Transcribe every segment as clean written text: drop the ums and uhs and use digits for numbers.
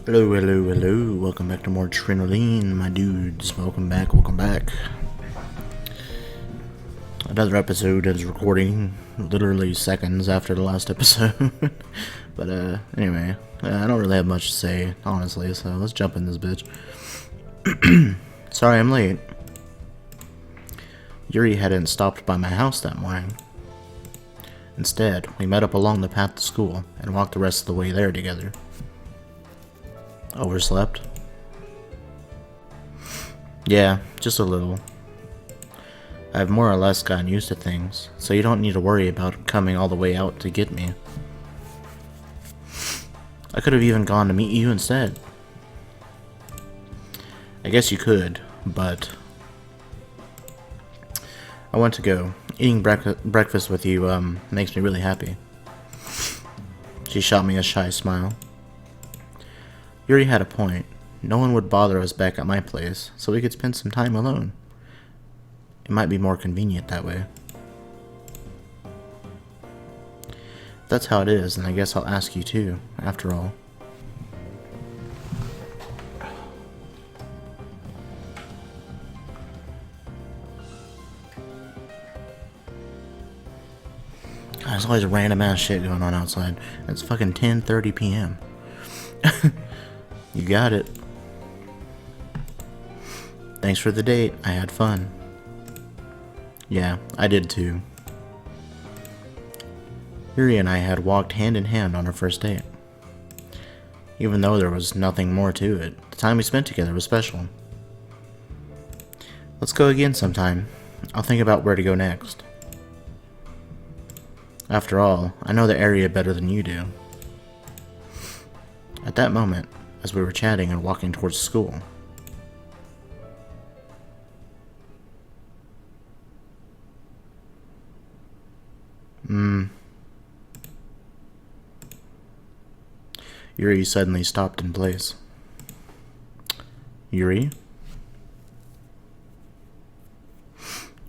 Hello, hello, hello. Welcome back to more Trinoline, my dudes. Welcome back, welcome back. Another episode is recording literally seconds after the last episode. But, anyway, I don't really have much to say, honestly, so let's jump in this bitch. Sorry I'm late. Yuri hadn't stopped by my house that morning. Instead, we met up along the path to school and walked the rest of the way there together. Overslept? Yeah, just a little. I've more or less gotten used to things, so you don't need to worry about coming all the way out to get me. I could have even gone to meet you instead. I guess you could, but I want to go. Eating breakfast with you makes me really happy. She shot me a shy smile. Yuri had a point. No one would bother us back at my place, so we could spend some time alone. It might be more convenient that way. If that's how it is, then I guess I'll ask you too, after all. There's always random ass shit going on outside. It's fucking 10:30 p.m. You got it. Thanks for the date. I had fun. Yeah, I did too. Yuri and I had walked hand in hand on our first date. Even though there was nothing more to it, the time we spent together was special. Let's go again sometime. I'll think about where to go next. After all, I know the area better than you do. At that moment, as we were chatting and walking towards school, Yuri suddenly stopped in place. Yuri?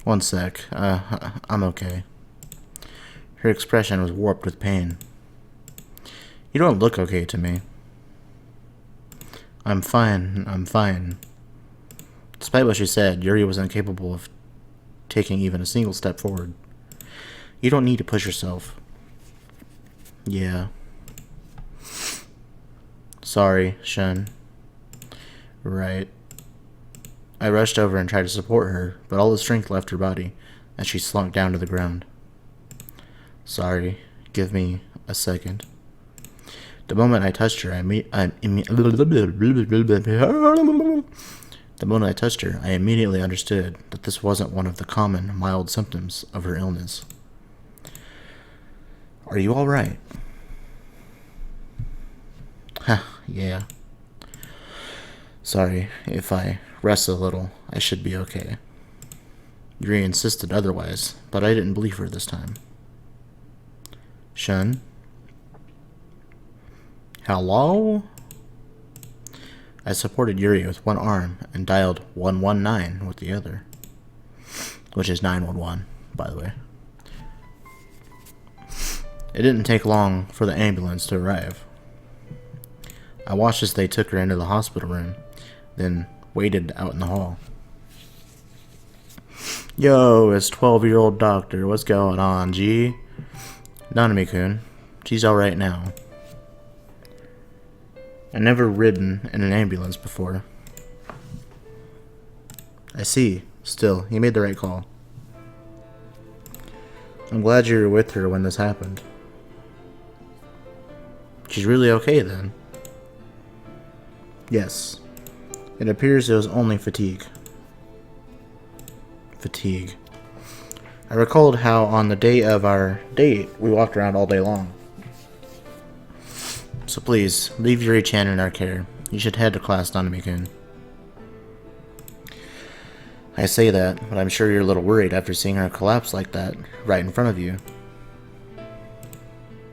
One sec. I'm okay. Her expression was warped with pain. You don't look okay to me. I'm fine. Despite what she said, Yuri was incapable of taking even a single step forward. You don't need to push yourself. Yeah. Sorry, Shun. Right. I rushed over and tried to support her, but all the strength left her body as she slunk down to the ground. Sorry. Give me a second. The moment I touched her, I immediately understood that this wasn't one of the common, mild symptoms of her illness. Are you alright? Yeah. Sorry, if I rest a little, I should be okay. Yuri insisted otherwise, but I didn't believe her this time. Shun? Hello? I supported Yuri with one arm and dialed 119 with the other. Which is 911, by the way. It didn't take long for the ambulance to arrive. I watched as they took her into the hospital room, then waited out in the hall. Yo, it's 12-year-old doctor. What's going on, G? Nanami-kun. She's alright now. I've never ridden in an ambulance before. I see. Still, you made the right call. I'm glad you were with her when this happened. She's really okay then? Yes. It appears it was only fatigue. Fatigue. I recalled how on the day of our date, we walked around all day long. So please, leave Yuri-chan in our care. You should head to class, Nanami-kun. I say that, but I'm sure you're a little worried after seeing her collapse like that, right in front of you.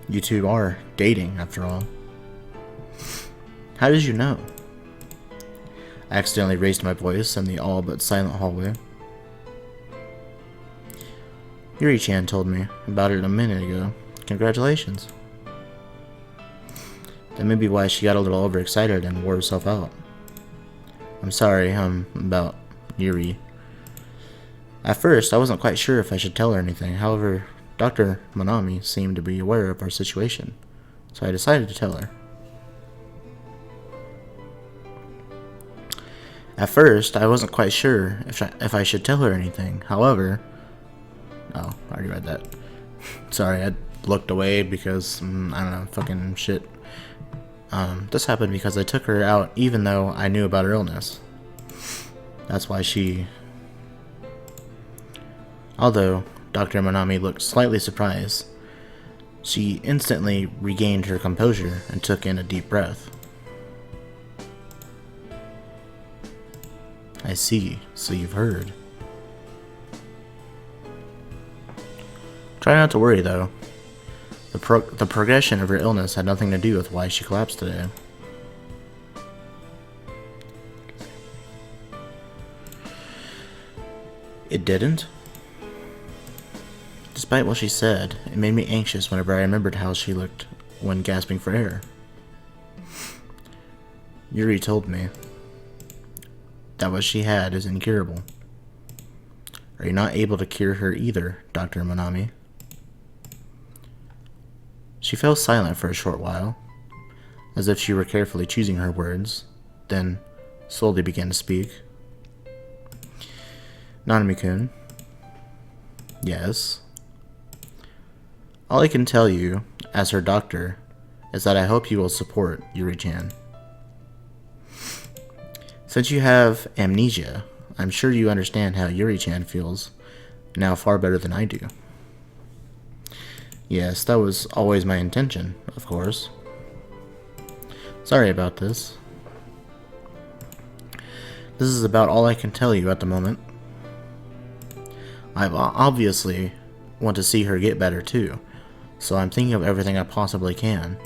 You two are dating, after all. How did you know? I accidentally raised my voice in the all but silent hallway. Yuri-chan told me about it a minute ago. Congratulations. That may be why she got a little overexcited and wore herself out. I'm sorry, about Yuri. At first, I wasn't quite sure if I should tell her anything. However, Dr. Manami seemed to be aware of our situation, so I decided to tell her. At first, I wasn't quite sure if I should tell her anything. However, oh, I already read that. Sorry, I looked away because, I don't know, fucking shit. This happened because I took her out even though I knew about her illness. That's why she... Although Dr. Manami looked slightly surprised, she instantly regained her composure and took in a deep breath. I see, so you've heard. Try not to worry though. The progression of her illness had nothing to do with why she collapsed today. It didn't? Despite what she said, it made me anxious whenever I remembered how she looked when gasping for air. Yuri told me that what she had is incurable. Are you not able to cure her either, Dr. Manami? She fell silent for a short while, as if she were carefully choosing her words, then slowly began to speak. Nanami-kun. Yes. All I can tell you, as her doctor, is that I hope you will support Yuri-chan. Since you have amnesia, I'm sure you understand how Yuri-chan feels, now far better than I do. Yes, that was always my intention, of course. Sorry about this. This is about all I can tell you at the moment. I obviously want to see her get better too, so I'm thinking of everything I possibly can.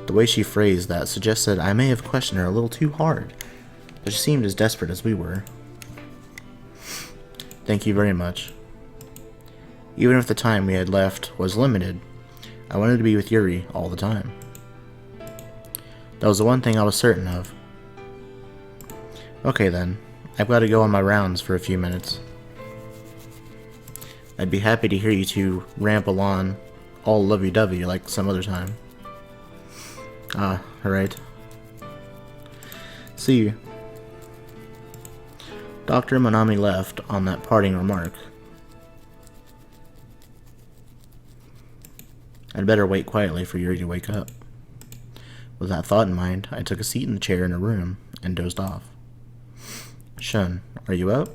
The way she phrased that suggested I may have questioned her a little too hard, but she seemed as desperate as we were. Thank you very much. Even if the time we had left was limited, I wanted to be with Yuri all the time. That was the one thing I was certain of. Okay then, I've got to go on my rounds for a few minutes. I'd be happy to hear you two ramble on all lovey-dovey like some other time. Ah, alright. See you. Dr. Manami left on that parting remark. I'd better wait quietly for Yuri to wake up. With that thought in mind, I took a seat in the chair in her room and dozed off. Shun, are you up?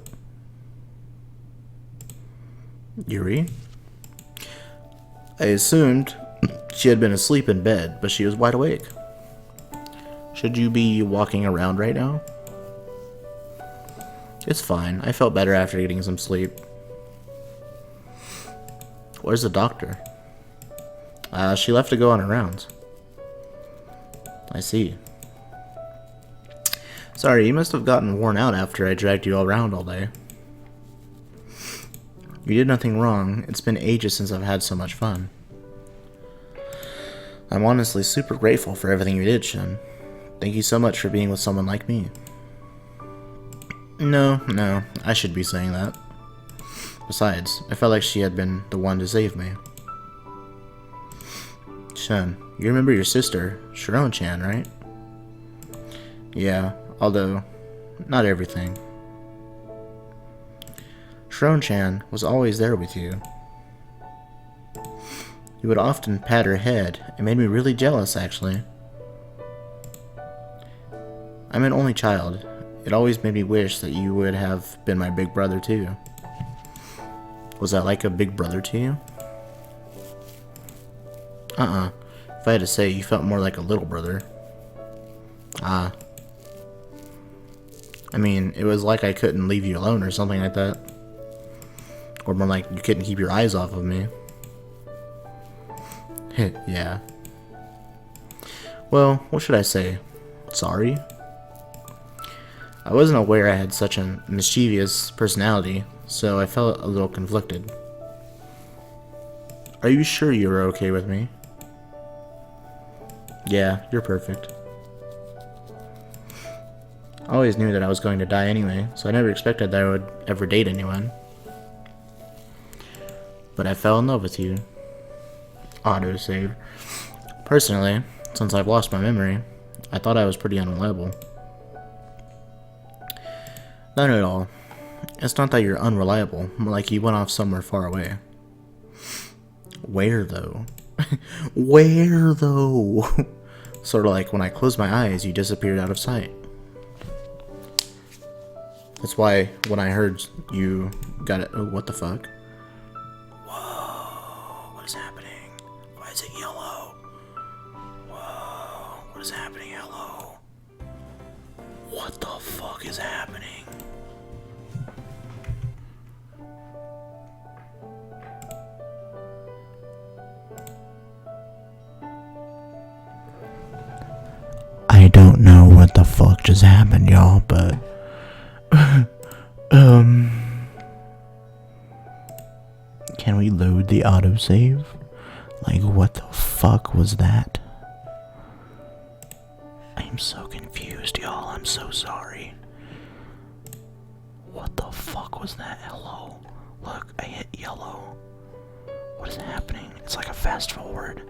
Yuri? I assumed she had been asleep in bed, but she was wide awake. Should you be walking around right now? It's fine. I felt better after getting some sleep. Where's the doctor? She left to go on her rounds. I see. Sorry, you must have gotten worn out after I dragged you all around all day. You did nothing wrong. It's been ages since I've had so much fun. I'm honestly super grateful for everything you did, Shun. Thank you so much for being with someone like me. No, I should be saying that. Besides, I felt like she had been the one to save me. Shun, you remember your sister, Sharon-chan, right? Yeah, although, not everything. Sharon-chan was always there with you. You would often pat her head. It made me really jealous, actually. I'm an only child. It always made me wish that you would have been my big brother, too. Was I like a big brother to you? If I had to say, you felt more like a little brother. I mean, it was like I couldn't leave you alone or something like that. Or more like you couldn't keep your eyes off of me. Yeah. Well, what should I say? Sorry? I wasn't aware I had such a mischievous personality, so I felt a little conflicted. Are you sure you were okay with me? Yeah, you're perfect. I always knew that I was going to die anyway, so I never expected that I would ever date anyone. But I fell in love with you. Autosave. Personally, since I've lost my memory, I thought I was pretty unreliable. Not at all. It's not that you're unreliable, more like you went off somewhere far away. Where though? Where though? Sort of like when I closed my eyes, you disappeared out of sight. That's why when I heard you got it. Oh, what the fuck? Whoa, what is happening? Why is it yellow? Whoa, what is happening? Hello? What the fuck is happening? I don't know what the fuck just happened, y'all, but can we load the autosave? Like, what the fuck was that? I'm so confused, y'all. I'm so sorry. What the fuck was that? Hello? Look, I hit yellow. What is happening? It's like a fast forward.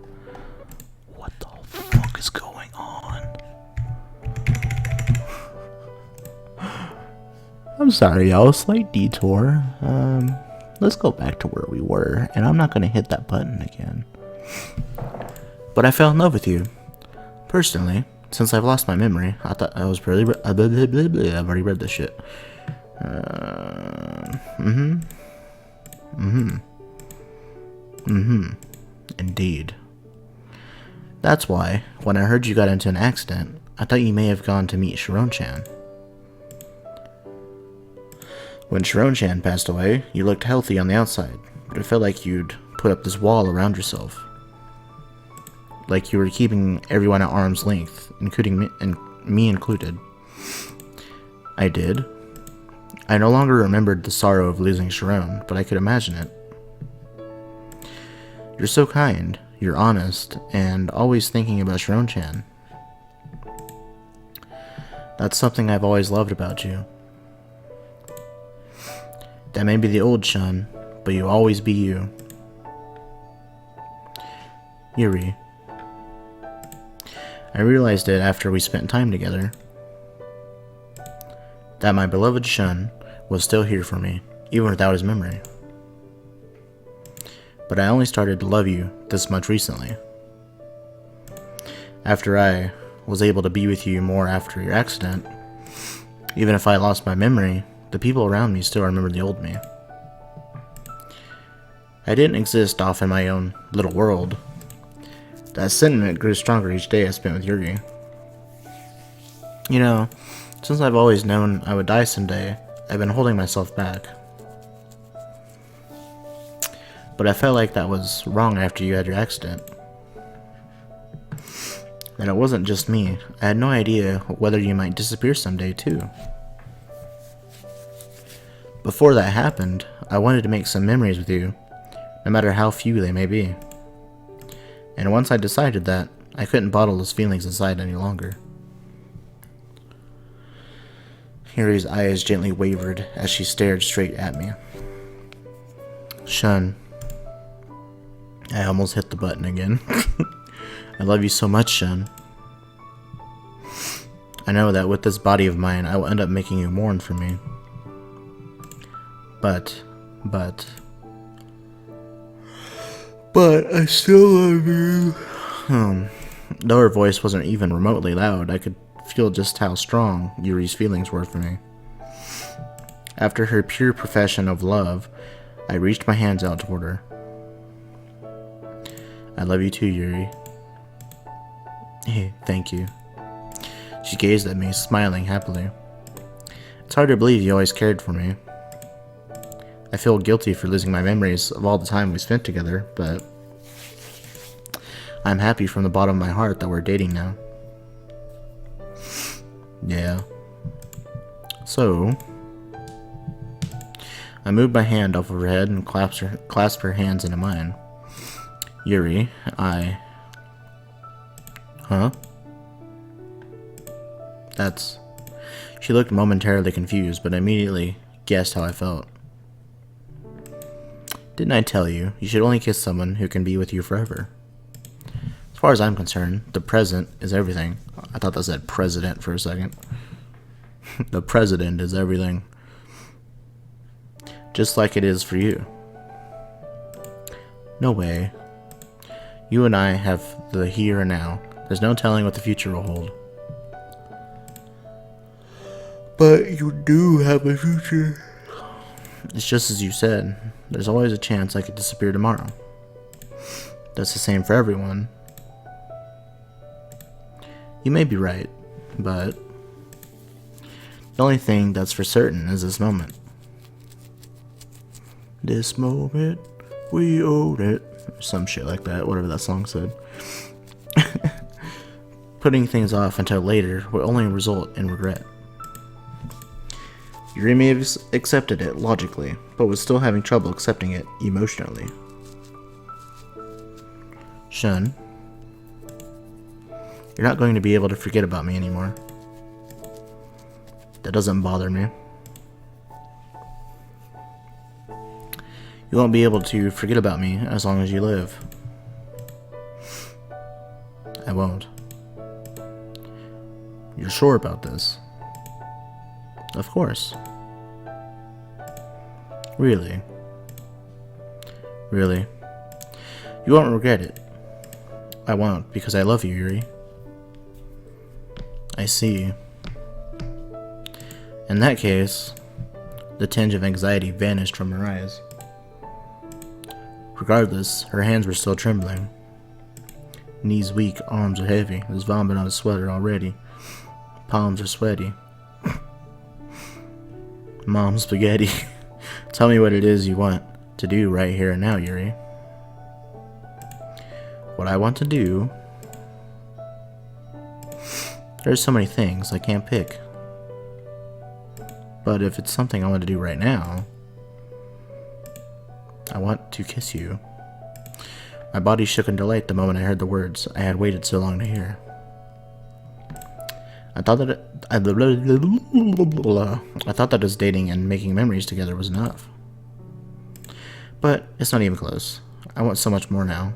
What the fuck is going on? I'm sorry, y'all. Slight detour. Let's go back to where we were, and I'm not gonna hit that button again. But I fell in love with you. Personally, since I've lost my memory, I thought I was really. I've already read this shit. Indeed. That's why, when I heard you got into an accident, I thought you may have gone to meet Sharon-chan. When Sharon-chan passed away, you looked healthy on the outside, but it felt like you'd put up this wall around yourself. Like you were keeping everyone at arm's length, including me included. I did. I no longer remembered the sorrow of losing Sharon, but I could imagine it. You're so kind, you're honest, and always thinking about Sharon-chan. That's something I've always loved about you. That may be the old Shun, but you'll always be you. Yuri. I realized it after we spent time together. That my beloved Shun was still here for me, even without his memory. But I only started to love you this much recently. After I was able to be with you more after your accident, even if I lost my memory, the people around me still remember the old me. I didn't exist off in my own little world. That sentiment grew stronger each day I spent with Yuri. You know, since I've always known I would die someday, I've been holding myself back. But I felt like that was wrong after you had your accident. And it wasn't just me. I had no idea whether you might disappear someday too. Before that happened, I wanted to make some memories with you, no matter how few they may be. And once I decided that, I couldn't bottle those feelings inside any longer. Yuri's eyes gently wavered as she stared straight at me. Shun. I almost hit the button again. I love you so much, Shun. I know that with this body of mine, I will end up making you mourn for me. But I still love you. Though her voice wasn't even remotely loud, I could feel just how strong Yuri's feelings were for me. After her pure profession of love, I reached my hands out toward her. I love you too, Yuri. Hey, thank you. She gazed at me, smiling happily. It's hard to believe you always cared for me. I feel guilty for losing my memories of all the time we spent together, but I'm happy from the bottom of my heart that we're dating now. Yeah. So, I moved my hand off of her head and clasped her hands into mine. Yuri, I Huh? That's... She looked momentarily confused, but immediately guessed how I felt. Didn't I tell you, you should only kiss someone who can be with you forever? As far as I'm concerned, the present is everything. I thought that said president for a second. The president is everything. Just like it is for you. No way. You and I have the here and now. There's no telling what the future will hold. But you do have a future. It's just as you said. There's always a chance I could disappear tomorrow. That's the same for everyone. You may be right, but the only thing that's for certain is this moment. This moment, we own it. Or some shit like that, whatever that song said. Putting things off until later will only result in regret. Yuri may have accepted it logically, but was still having trouble accepting it emotionally. Shun, you're not going to be able to forget about me anymore. That doesn't bother me. You won't be able to forget about me as long as you live. I won't. You're sure about this? Of course. Really? Really? You won't regret it. I won't, because I love you, Yuri. I see. In that case, the tinge of anxiety vanished from her eyes. Regardless, her hands were still trembling. Knees weak, arms are heavy. There's vomit on a sweater already. Palms are sweaty. Mom spaghetti. Tell me what it is you want to do right here and now, Yuri. What I want to do... There's so many things I can't pick. But if it's something I want to do right now... I want to kiss you. My body shook in delight the moment I heard the words I had waited so long to hear. I thought that us dating and making memories together was enough. But it's not even close. I want so much more now.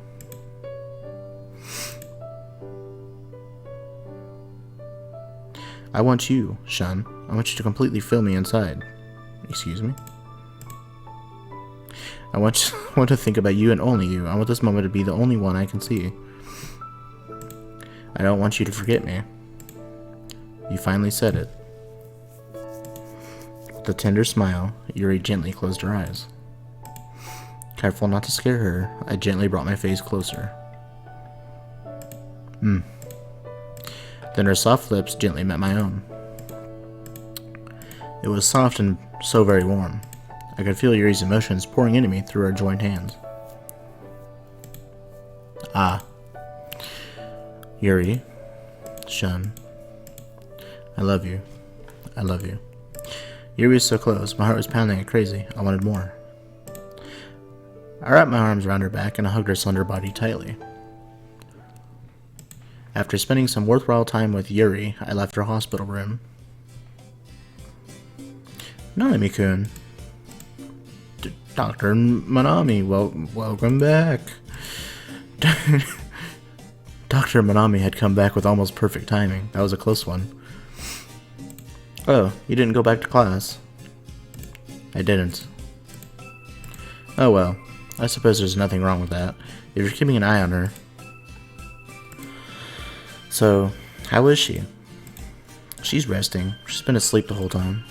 I want you, Shun. I want you to completely fill me inside. Excuse me? I want to think about you and only you. I want this moment to be the only one I can see. I don't want you to forget me. You finally said it. With a tender smile, Yuri gently closed her eyes. Careful not to scare her, I gently brought my face closer. Then her soft lips gently met my own. It was soft and so very warm. I could feel Yuri's emotions pouring into me through our joined hands. Ah. Yuri. Shun. I love you. I love you. Yuri was so close. My heart was pounding like crazy. I wanted more. I wrapped my arms around her back and I hugged her slender body tightly. After spending some worthwhile time with Yuri, I left her hospital room. Nanami-kun. Dr. Manami, welcome back. Dr. Manami had come back with almost perfect timing. That was a close one. Oh, you didn't go back to class? I didn't. Oh well, I suppose there's nothing wrong with that. If you're keeping an eye on her. So, how is she? She's resting. She's been asleep the whole time.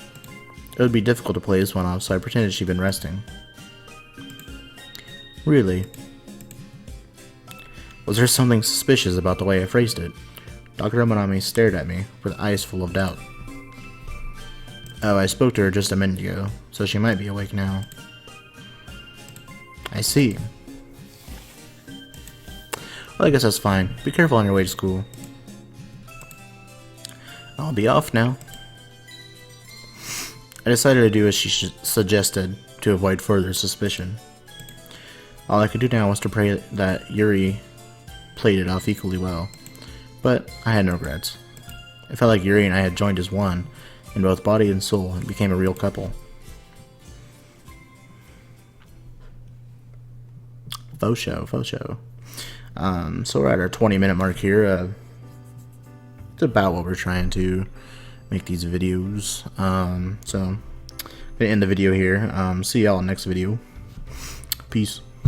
It would be difficult to play this one off, so I pretended she'd been resting. Really? Was there something suspicious about the way I phrased it? Dr. Manami stared at me with eyes full of doubt. Oh, I spoke to her just a minute ago, so she might be awake now. I see. Well, I guess that's fine. Be careful on your way to school. I'll be off now. I decided to do as she suggested to avoid further suspicion. All I could do now was to pray that Yuri played it off equally well. But I had no regrets. It felt like Yuri and I had joined as one, in both body and soul, and became a real couple. Faux show, faux show. So we're at our 20-minute mark here. It's about what we're trying to make these videos. So I'm gonna end the video here. See y'all next video. Peace.